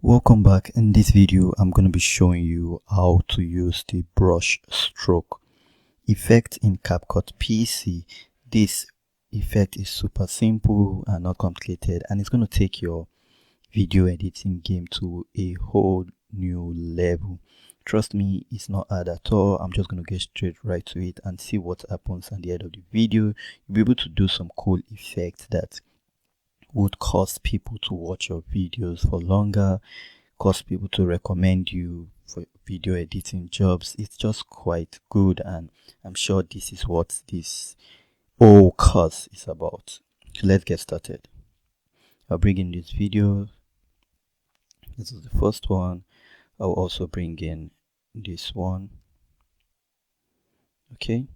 Welcome back. In this video I'm going to be showing you how to use the brush stroke effect in CapCut PC. This effect is super simple and not complicated, and it's going to take your video editing game to a whole new level. Trust me, it's not hard at all. I'm just going to get straight right to it and see what happens at the end of the video. You'll be able to do some cool effects that would cause people to watch your videos for longer, cause people to recommend you for video editing jobs. It's just quite good, and I'm sure this is what this whole course is about. So let's get started. I'll bring in this video. This is the first one. I'll also bring in this one. Okay,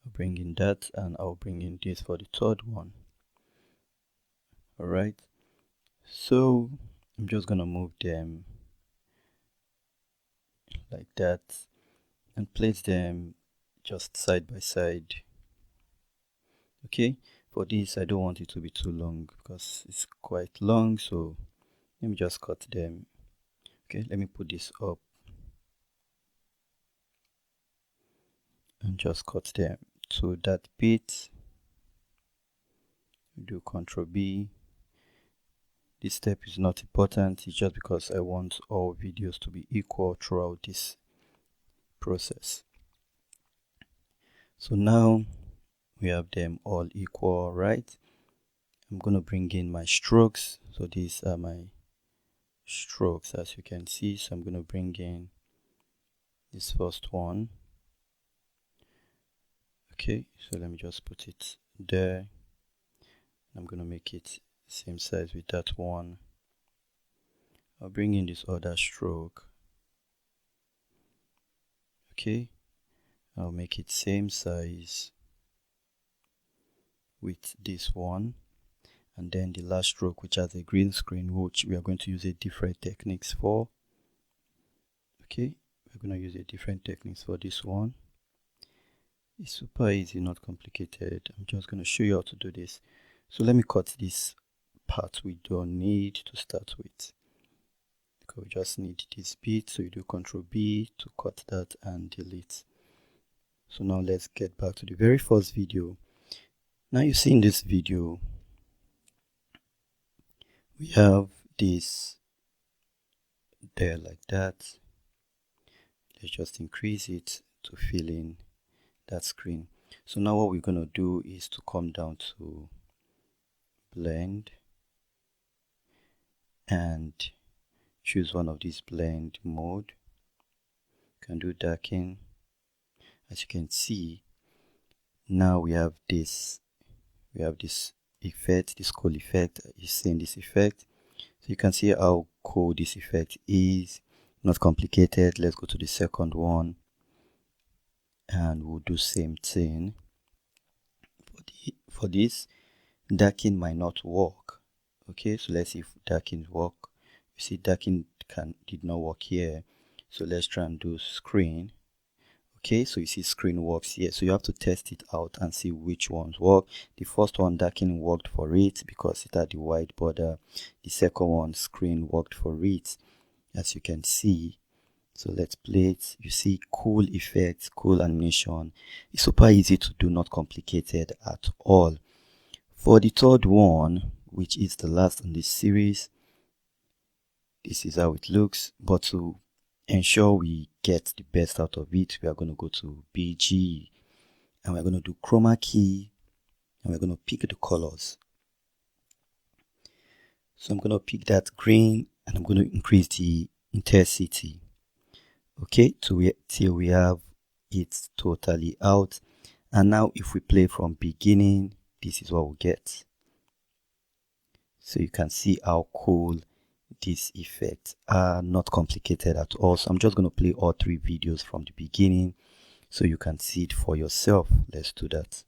I'll bring in that, and I'll bring in this for the third one. All right, so I'm just gonna move them like that and place them just side by side. Okay, for this I don't want it to be too long because it's quite long, so let me just cut them. Okay, let me put this up and just cut them to that bit. Do Ctrl B. This step is not important, it's just because I want all videos to be equal throughout this process. So now we have them all equal, right? I'm going to bring in my strokes. So these are my strokes, as you can see. So I'm going to bring in this first one. Okay, so let me just put it there. I'm going to make it same size with that one. I'll bring in this other stroke. Okay, I'll make it same size with this one, and then the last stroke, which has a green screen, which we are going to use a different techniques for. Okay, we're going to use a different techniques for this one. It's super easy, not complicated. I'm just going to show you how to do this. So let me cut this part we don't need to start with, because we just need this bit. So you do Ctrl B to cut that and delete. So now let's get back to the very first video. Now you see in this video we have this there like that. Let's just increase it to fill in that screen. So now what we're going to do is to come down to blend and choose one of these blend mode. You can do darken. As you can see, now we have this effect, this cool effect. You're seeing this effect, so you can see how cool this effect is. Not complicated. Let's go to the second one and we'll do same thing. For this, darken might not work. Okay, so let's see if darken work. You see darken did not work here, so let's try and do screen. Okay, so you see screen works here, so you have to test it out and see which ones work. The first one, darken, worked for it because it had the white border. The second one, screen, worked for it, as you can see. So let's play it. You see cool effects, cool animation. It's super easy to do, not complicated at all. For the third one, which is the last in this series, this is how it looks. But to ensure we get the best out of it, we are going to go to BG and we're going to do chroma key and we're going to pick the colors. So I'm going to pick that green and I'm going to increase the intensity. Okay, till we have it totally out. And now if we play from beginning, this is what we get. So you can see how cool these effects are, not complicated at all. So I'm just going to play all three videos from the beginning so you can see it for yourself. Let's do that.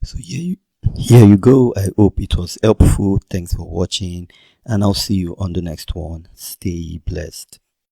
So here you go. I hope it was helpful. Thanks for watching, and I'll see you on the next one. Stay blessed.